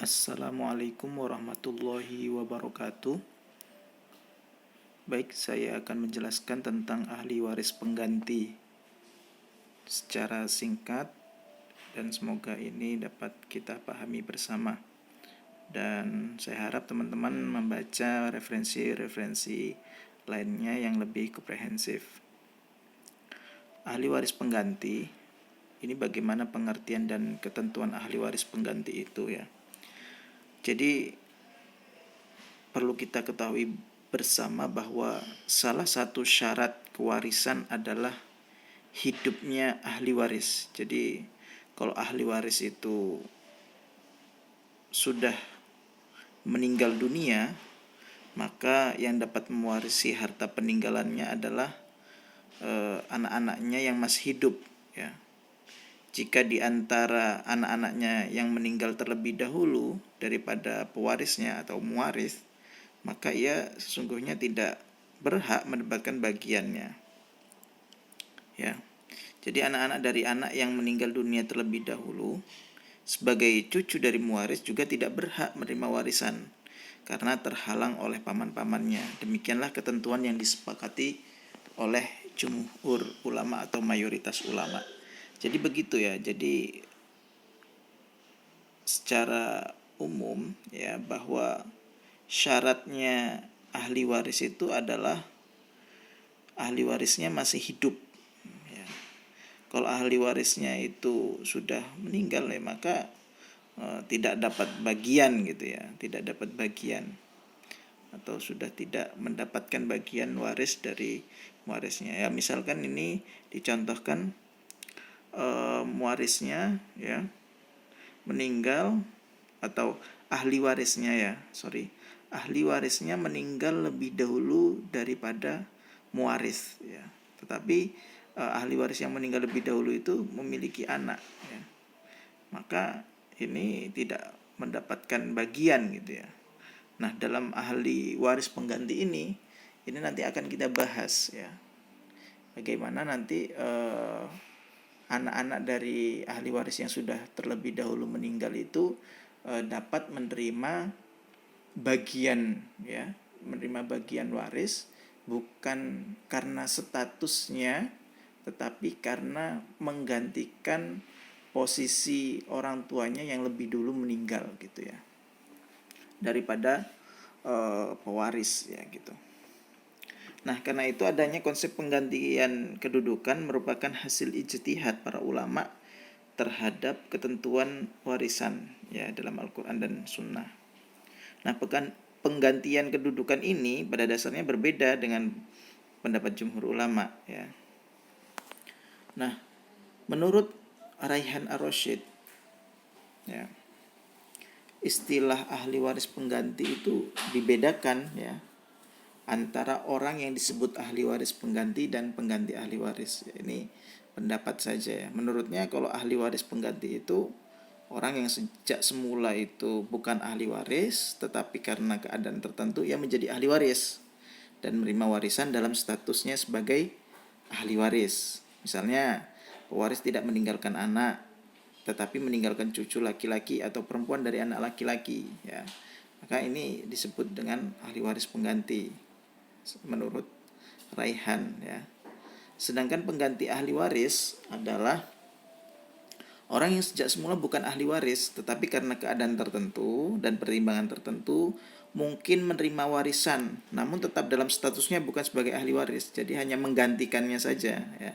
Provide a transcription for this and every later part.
Assalamualaikum warahmatullahi wabarakatuh. Baik, saya akan menjelaskan tentang ahli waris pengganti secara singkat dan semoga ini dapat kita pahami bersama. Dan saya harap teman-teman membaca referensi-referensi lainnya yang lebih komprehensif. Ahli waris pengganti, ini bagaimana pengertian dan ketentuan ahli waris pengganti itu ya. Jadi perlu kita ketahui bersama bahwa salah satu syarat kewarisan adalah hidupnya ahli waris. Jadi kalau ahli waris itu sudah meninggal dunia, maka yang dapat mewarisi harta peninggalannya adalah anak-anaknya yang masih hidup ya. Jika di antara anak-anaknya yang meninggal terlebih dahulu daripada pewarisnya atau muwaris, maka ia sesungguhnya tidak berhak mendapatkan bagiannya. Ya. Jadi anak-anak dari anak yang meninggal dunia terlebih dahulu sebagai cucu dari muwaris juga tidak berhak menerima warisan karena terhalang oleh paman-pamannya. Demikianlah ketentuan yang disepakati oleh jumhur ulama atau mayoritas ulama. Jadi begitu ya. Jadi secara umum ya bahwa syaratnya ahli waris itu adalah ahli warisnya masih hidup ya. Kalau ahli warisnya itu sudah meninggal ya maka tidak dapat bagian gitu ya, tidak dapat bagian atau sudah tidak mendapatkan bagian waris dari warisnya ya. Misalkan ini dicontohkan warisnya ya meninggal atau ahli warisnya ahli warisnya meninggal lebih dahulu daripada muwaris ya. Tetapi ahli waris yang meninggal lebih dahulu itu memiliki anak ya. Maka ini tidak mendapatkan bagian gitu ya. Nah, dalam ahli waris pengganti ini nanti akan kita bahas ya. Bagaimana nanti anak-anak dari ahli waris yang sudah terlebih dahulu meninggal itu dapat menerima bagian ya, menerima bagian waris bukan karena statusnya tetapi karena menggantikan posisi orang tuanya yang lebih dulu meninggal gitu ya, daripada pewaris ya gitu. Nah, karena itu adanya konsep penggantian kedudukan merupakan hasil ijtihad para ulama terhadap ketentuan warisan ya dalam Al-Quran dan Sunnah. Nah, penggantian kedudukan ini pada dasarnya berbeda dengan pendapat jumhur ulama ya. Nah, menurut Raihan Ar-Rasyid ya, istilah ahli waris pengganti itu dibedakan ya antara orang yang disebut ahli waris pengganti dan pengganti ahli waris. Ini pendapat saja ya. Menurutnya kalau ahli waris pengganti itu orang yang sejak semula itu bukan ahli waris, tetapi karena keadaan tertentu ia menjadi ahli waris dan menerima warisan dalam statusnya sebagai ahli waris. Misalnya pewaris tidak meninggalkan anak, tetapi meninggalkan cucu laki-laki atau perempuan dari anak laki-laki ya. Maka ini disebut dengan ahli waris pengganti menurut Raihan ya. Sedangkan pengganti ahli waris adalah orang yang sejak semula bukan ahli waris tetapi karena keadaan tertentu dan pertimbangan tertentu mungkin menerima warisan namun tetap dalam statusnya bukan sebagai ahli waris, jadi hanya menggantikannya saja ya.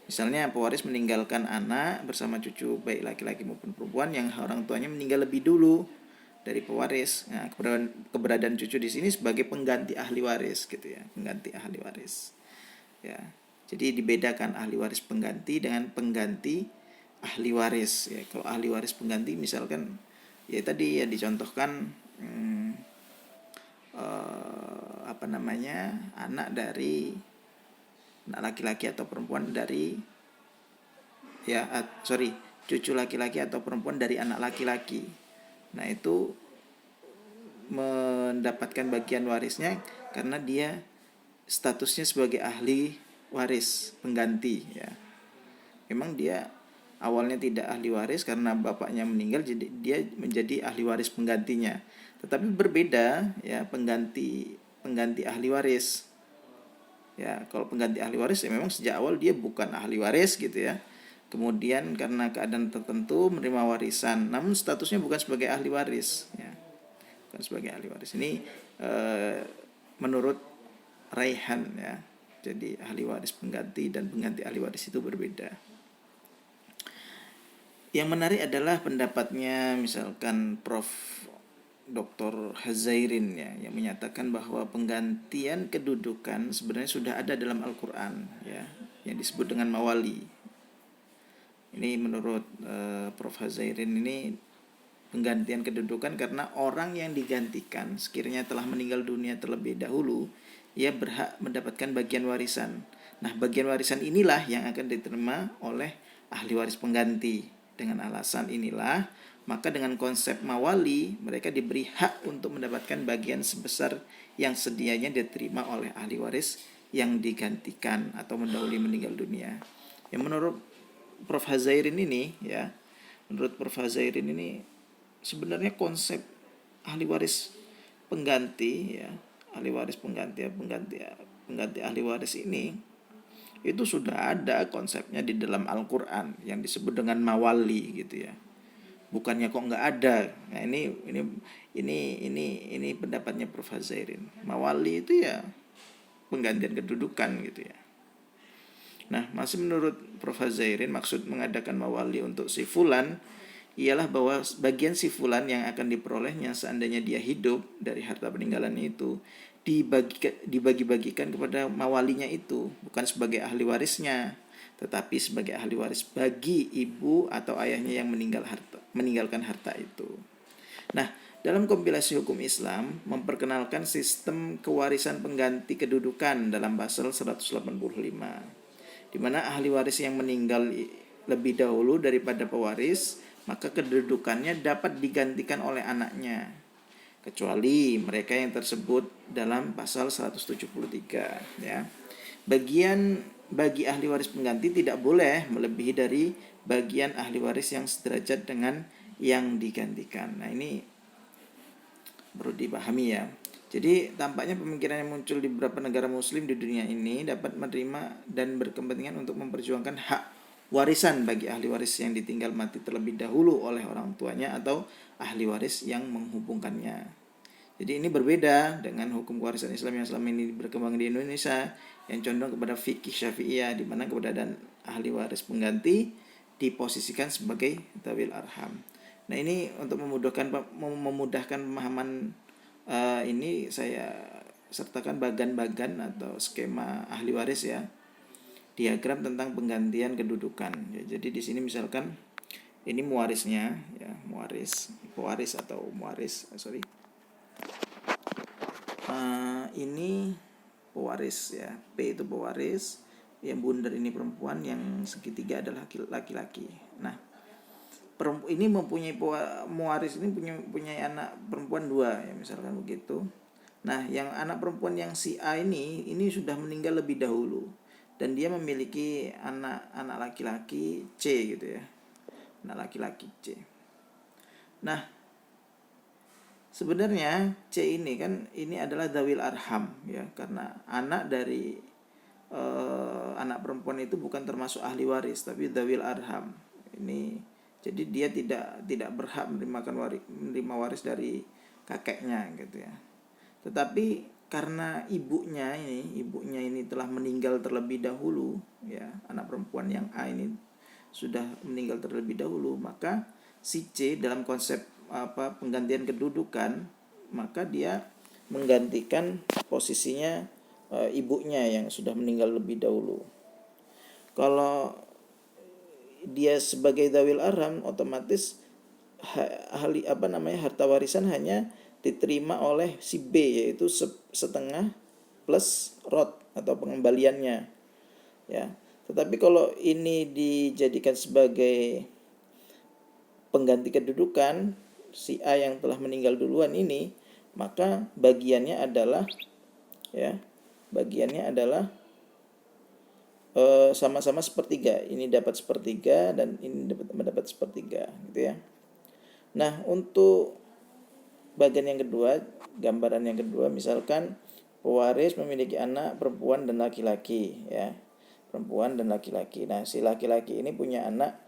Misalnya pewaris meninggalkan anak bersama cucu baik laki-laki maupun perempuan yang orang tuanya meninggal lebih dulu dari pewaris. Nah, keberadaan cucu di sini sebagai pengganti ahli waris gitu ya, pengganti ahli waris. Ya. Jadi dibedakan ahli waris pengganti dengan pengganti ahli waris ya. Kalau ahli waris pengganti misalkan ya tadi ya dicontohkan anak dari anak laki-laki atau perempuan dari cucu laki-laki atau perempuan dari anak laki-laki. Nah, itu mendapatkan bagian warisnya karena dia statusnya sebagai ahli waris pengganti ya. Memang dia awalnya tidak ahli waris karena bapaknya meninggal, jadi dia menjadi ahli waris penggantinya. Tetapi berbeda ya pengganti ahli waris. Ya, kalau pengganti ahli waris ya memang sejak awal dia bukan ahli waris gitu ya. Kemudian karena keadaan tertentu menerima warisan, namun statusnya bukan sebagai ahli waris ya. Bukan sebagai ahli waris. Ini menurut Raihan ya. Jadi ahli waris pengganti dan pengganti ahli waris itu berbeda. Yang menarik adalah pendapatnya misalkan Prof. Dr. Hazairin ya, yang menyatakan bahwa penggantian kedudukan sebenarnya sudah ada dalam Al-Quran ya, yang disebut dengan mawali. Ini menurut Prof. Hazairin ini penggantian kedudukan karena orang yang digantikan sekiranya telah meninggal dunia terlebih dahulu, ia berhak mendapatkan bagian warisan. Nah, bagian warisan inilah yang akan diterima oleh ahli waris pengganti. Dengan alasan inilah, maka dengan konsep mawali, mereka diberi hak untuk mendapatkan bagian sebesar yang sedianya diterima oleh ahli waris yang digantikan atau mendahului meninggal dunia. Yang menurut Prof. Hazairin ini ya, menurut Prof. Hazairin ini sebenarnya konsep ahli waris pengganti ya, ahli waris pengganti ahli waris ini itu sudah ada konsepnya di dalam Al-Quran yang disebut dengan mawali gitu ya. Bukannya kok nggak ada. Nah, ini pendapatnya Prof. Hazairin. Mawali itu ya penggantian kedudukan gitu ya. Nah, masih menurut Prof. Hazairin, maksud mengadakan mawali untuk si fulan ialah bahwa bagian si fulan yang akan diperolehnya seandainya dia hidup dari harta peninggalannya itu dibagi-bagikan kepada mawalinya itu, bukan sebagai ahli warisnya, tetapi sebagai ahli waris bagi ibu atau ayahnya yang meninggalkan harta itu. Nah, dalam kompilasi hukum Islam memperkenalkan sistem kewarisan pengganti kedudukan dalam pasal 185, di mana ahli waris yang meninggal lebih dahulu daripada pewaris, maka kedudukannya dapat digantikan oleh anaknya, kecuali mereka yang tersebut dalam pasal 173 ya. Bagi ahli waris pengganti tidak boleh melebihi dari bagian ahli waris yang sederajat dengan yang digantikan. Nah, ini perlu dipahami ya. Jadi tampaknya pemikiran yang muncul di beberapa negara muslim di dunia ini dapat menerima dan berkepentingan untuk memperjuangkan hak warisan bagi ahli waris yang ditinggal mati terlebih dahulu oleh orang tuanya atau ahli waris yang menghubungkannya. Jadi ini berbeda dengan hukum kewarisan Islam yang selama ini berkembang di Indonesia, yang condong kepada fikih Syafi'iyah, di mana keberadaan ahli waris pengganti diposisikan sebagai dzawil arham. Nah, ini untuk memudahkan pemahaman ini saya sertakan bagan-bagan atau skema ahli waris ya. Diagram tentang penggantian kedudukan. Ya, jadi di sini misalkan ini muwarisnya ya, pewaris atau muwaris, ini pewaris ya. P itu pewaris, yang bundar ini perempuan, yang segitiga adalah laki-laki. Nah, ini mempunyai muwaris ini punya anak perempuan 2 ya, misalkan begitu. Nah, yang anak perempuan yang si A ini sudah meninggal lebih dahulu dan dia memiliki anak laki-laki C gitu ya. Anak laki-laki C. Nah, sebenarnya C ini kan ini adalah dzawil arham ya, karena anak dari anak perempuan itu bukan termasuk ahli waris tapi dzawil arham. Ini jadi dia tidak berhak menerima waris dari kakeknya gitu ya. Tetapi karena ibunya ini telah meninggal terlebih dahulu ya, anak perempuan yang A ini sudah meninggal terlebih dahulu, maka si C dalam konsep penggantian kedudukan, maka dia menggantikan posisinya ibunya yang sudah meninggal lebih dahulu. Kalau dia sebagai dzawil arham, otomatis harta warisan hanya diterima oleh si B, yaitu setengah plus rot atau pengembaliannya ya. Tetapi kalau ini dijadikan sebagai pengganti kedudukan si A yang telah meninggal duluan ini, maka bagiannya adalah sama-sama sepertiga. Ini dapat sepertiga dan ini mendapat sepertiga, gitu ya. Nah, untuk bagian yang kedua, gambaran yang kedua, misalkan pewaris memiliki anak perempuan dan laki-laki, ya, perempuan dan laki-laki. Nah, si laki-laki ini punya anak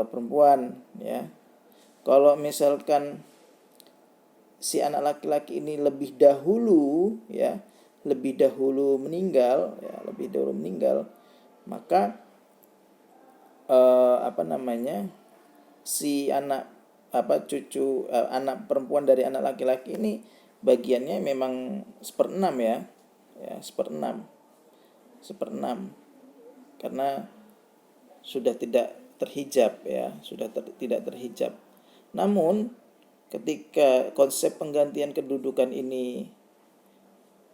perempuan, ya. Kalau misalkan si anak laki-laki ini lebih dahulu, ya, lebih dahulu meninggal, ya, lebih dahulu meninggal, maka si anak anak perempuan dari anak laki-laki ini bagiannya memang seperenam, ya, seperenam karena sudah tidak terhijab, ya, tidak terhijab. Namun ketika konsep penggantian kedudukan ini,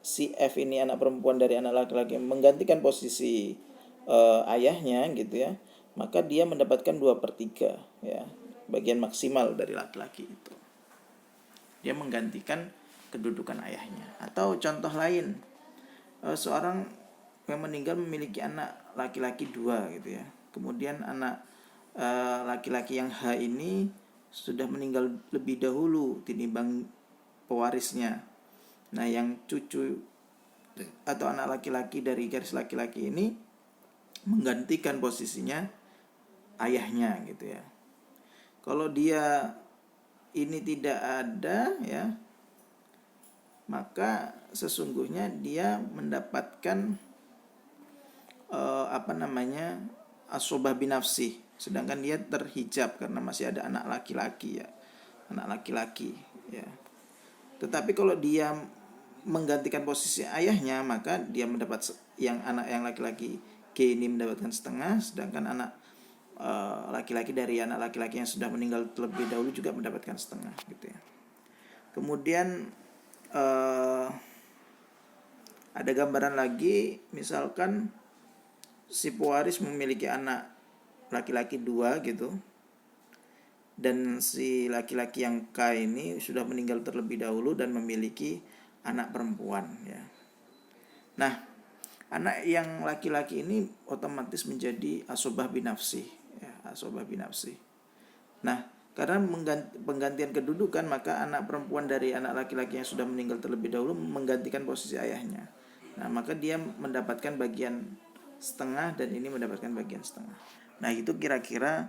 si F ini anak perempuan dari anak laki-laki menggantikan posisi ayahnya, gitu ya, maka dia mendapatkan 2/3, ya, bagian maksimal dari laki-laki itu. Dia menggantikan kedudukan ayahnya. Atau contoh lain, seorang yang meninggal memiliki anak laki-laki 2, gitu ya. Kemudian anak laki-laki yang H ini sudah meninggal lebih dahulu tinimbang pewarisnya. Nah, yang cucu atau anak laki-laki dari garis laki-laki ini menggantikan posisinya ayahnya, gitu ya. Kalau dia ini tidak ada, ya, maka sesungguhnya dia mendapatkan asobah binafsih, sedangkan dia terhijab karena masih ada anak laki-laki, ya, anak laki-laki, ya. Tetapi kalau dia menggantikan posisi ayahnya, maka dia mendapat anak yang laki-laki G ini mendapatkan setengah, sedangkan anak laki-laki dari anak laki-laki yang sudah meninggal terlebih dahulu juga mendapatkan setengah, gitu ya. Kemudian ada gambaran lagi, misalkan si pewaris memiliki anak laki-laki 2, gitu, dan si laki-laki yang K ini sudah meninggal terlebih dahulu dan memiliki anak perempuan, ya. Nah, anak yang laki-laki ini otomatis menjadi asobah binafsih, ya, asobah binafsih. Nah, karena penggantian kedudukan, maka anak perempuan dari anak laki-laki yang sudah meninggal terlebih dahulu menggantikan posisi ayahnya. Nah, maka dia mendapatkan bagian setengah dan ini mendapatkan bagian setengah. Nah, itu kira-kira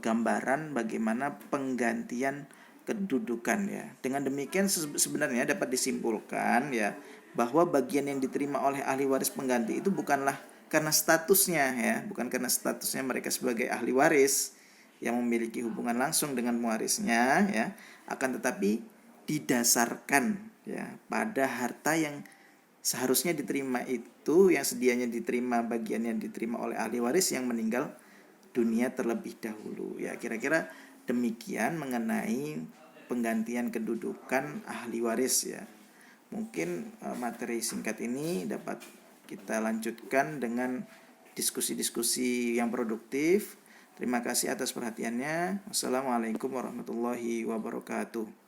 gambaran bagaimana penggantian kedudukan, ya. Dengan demikian sebenarnya dapat disimpulkan, ya, bahwa bagian yang diterima oleh ahli waris pengganti itu bukanlah karena statusnya, ya, bukan karena statusnya mereka sebagai ahli waris yang memiliki hubungan langsung dengan pewarisnya, ya, akan tetapi didasarkan, ya, pada harta yang seharusnya diterima itu, yang sedianya diterima, bagian yang diterima oleh ahli waris yang meninggal dunia terlebih dahulu, ya. Kira-kira demikian mengenai penggantian kedudukan ahli waris, ya. Mungkin materi singkat ini dapat kita lanjutkan dengan diskusi-diskusi yang produktif. Terima kasih atas perhatiannya. Wassalamualaikum warahmatullahi wabarakatuh.